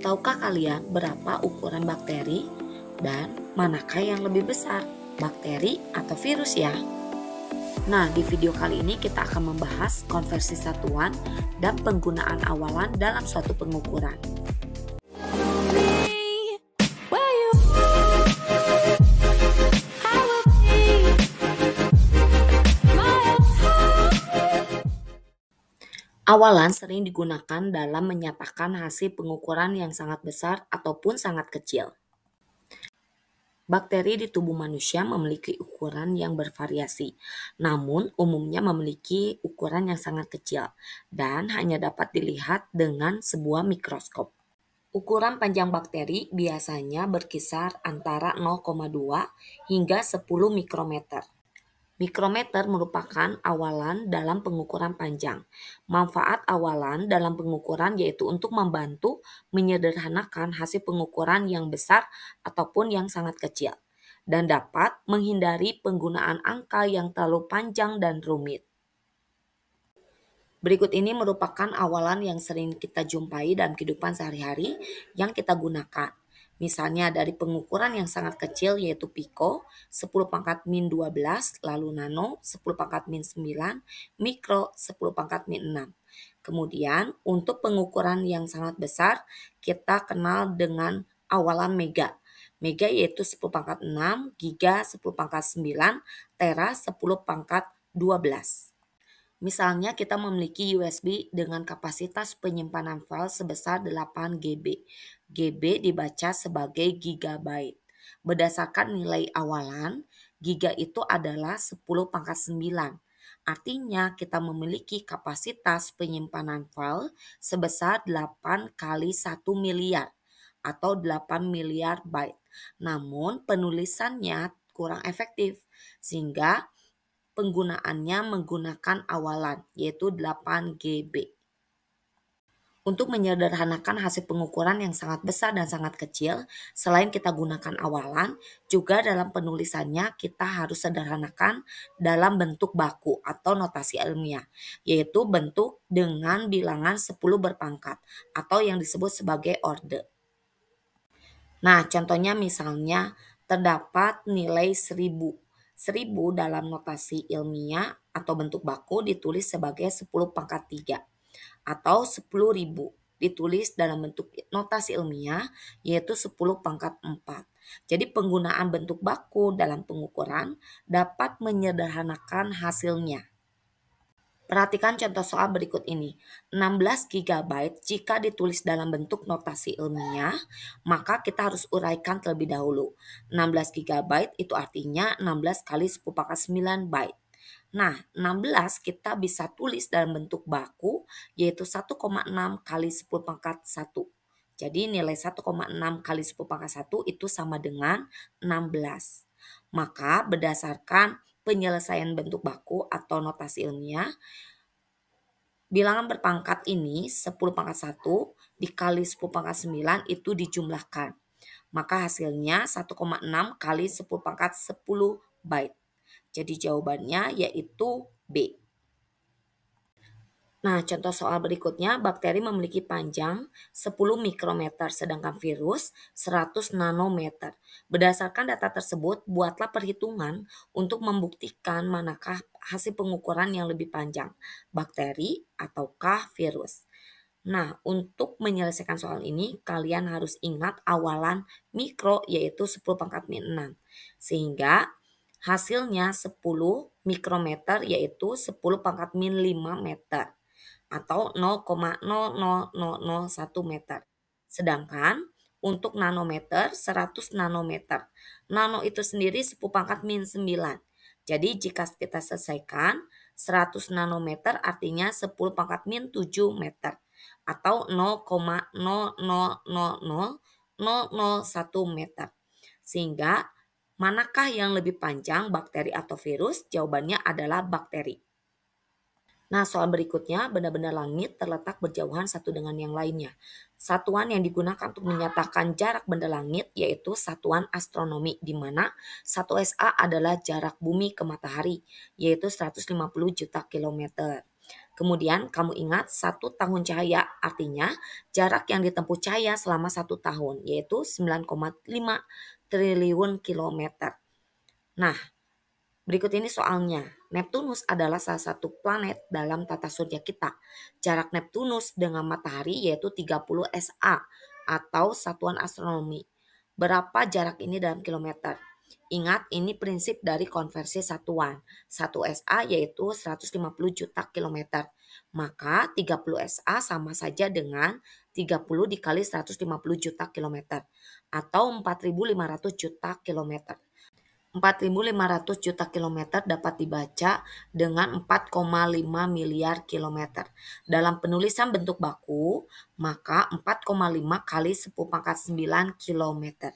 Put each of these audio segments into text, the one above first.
Tahukah kalian berapa ukuran bakteri dan manakah yang lebih besar, bakteri atau virus ya? Nah, di video kali ini kita akan membahas konversi satuan dan penggunaan awalan dalam suatu pengukuran. Awalan sering digunakan dalam menyatakan hasil pengukuran yang sangat besar ataupun sangat kecil. Bakteri di tubuh manusia memiliki ukuran yang bervariasi, namun umumnya memiliki ukuran yang sangat kecil dan hanya dapat dilihat dengan sebuah mikroskop. Ukuran panjang bakteri biasanya berkisar antara 0,2 hingga 10 mikrometer. Mikrometer merupakan awalan dalam pengukuran panjang. Manfaat awalan dalam pengukuran yaitu untuk membantu menyederhanakan hasil pengukuran yang besar ataupun yang sangat kecil, dan dapat menghindari penggunaan angka yang terlalu panjang dan rumit. Berikut ini merupakan awalan yang sering kita jumpai dalam kehidupan sehari-hari yang kita gunakan. Misalnya dari pengukuran yang sangat kecil yaitu piko 10 pangkat min 12, lalu nano 10 pangkat min 9, mikro 10 pangkat min 6. Kemudian untuk pengukuran yang sangat besar kita kenal dengan awalan mega. Mega yaitu 10 pangkat 6, giga 10 pangkat 9, tera 10 pangkat 12. Misalnya kita memiliki USB dengan kapasitas penyimpanan file sebesar 8 GB. GB dibaca sebagai gigabyte. Berdasarkan nilai awalan, giga itu adalah 10 pangkat 9. Artinya kita memiliki kapasitas penyimpanan file sebesar 8 kali 1 miliar atau 8 miliar byte. Namun penulisannya kurang efektif sehingga penggunaannya menggunakan awalan yaitu 8 GB. Untuk menyederhanakan hasil pengukuran yang sangat besar dan sangat kecil, selain kita gunakan awalan, juga dalam penulisannya kita harus sederhanakan dalam bentuk baku atau notasi ilmiah, yaitu bentuk dengan bilangan 10 berpangkat atau yang disebut sebagai orde. Nah, contohnya misalnya terdapat nilai 1000. 1000 dalam notasi ilmiah atau bentuk baku ditulis sebagai 10 pangkat 3 atau 10.000 ditulis dalam bentuk notasi ilmiah yaitu 10 pangkat 4. Jadi penggunaan bentuk baku dalam pengukuran dapat menyederhanakan hasilnya. Perhatikan contoh soal berikut ini. 16 GB jika ditulis dalam bentuk notasi ilmiah, maka kita harus uraikan terlebih dahulu. 16 GB itu artinya 16 kali 10 pangkat 9 byte. Nah, 16 kita bisa tulis dalam bentuk baku yaitu 1,6 kali 10 pangkat 1. Jadi nilai 1,6 kali 10 pangkat 1 itu sama dengan 16. Maka berdasarkan penyelesaian bentuk baku atau notasi ilmiah, bilangan berpangkat ini 10 pangkat 1 dikali 10 pangkat 9 itu dijumlahkan. Maka hasilnya 1,6 kali 10 pangkat 10 byte. Jadi jawabannya yaitu B. Nah, contoh soal berikutnya, bakteri memiliki panjang 10 mikrometer, sedangkan virus 100 nanometer. Berdasarkan data tersebut, buatlah perhitungan untuk membuktikan manakah hasil pengukuran yang lebih panjang, bakteri ataukah virus. Nah, untuk menyelesaikan soal ini, kalian harus ingat awalan mikro yaitu 10 pangkat min 6. Sehingga hasilnya 10 mikrometer yaitu 10 pangkat min 5 meter atau 0,00001 meter. Sedangkan untuk nanometer 100 nanometer. Nano itu sendiri 10 pangkat min 9. Jadi jika kita selesaikan 100 nanometer artinya 10 pangkat min 7 meter atau 0,0000001 meter. Sehingga manakah yang lebih panjang, bakteri atau virus? Jawabannya adalah bakteri. Nah, soal berikutnya, benda-benda langit terletak berjauhan satu dengan yang lainnya. Satuan yang digunakan untuk menyatakan jarak benda langit yaitu satuan astronomi, di mana 1 SA adalah jarak bumi ke matahari, yaitu 150 juta kilometer. Kemudian kamu ingat 1 tahun cahaya artinya jarak yang ditempuh cahaya selama 1 tahun yaitu 9,5 triliun kilometer. Nah, berikut ini soalnya. Neptunus adalah salah satu planet dalam tata surya kita. Jarak Neptunus dengan matahari yaitu 30 SA atau satuan astronomi. Berapa jarak ini dalam kilometer? Ingat, ini prinsip dari konversi satuan. 1 SA yaitu 150 juta kilometer. Maka 30 SA sama saja dengan 30 dikali 150 juta kilometer atau 4.500 juta kilometer. 4.500 juta kilometer dapat dibaca dengan 4,5 miliar kilometer. Dalam penulisan bentuk baku, maka 4,5 kali 10⁹ kilometer.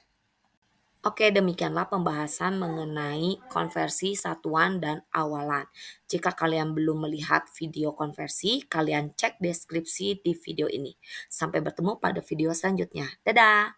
Oke, demikianlah pembahasan mengenai konversi satuan dan awalan. Jika kalian belum melihat video konversi, kalian cek deskripsi di video ini. Sampai bertemu pada video selanjutnya. Dadah!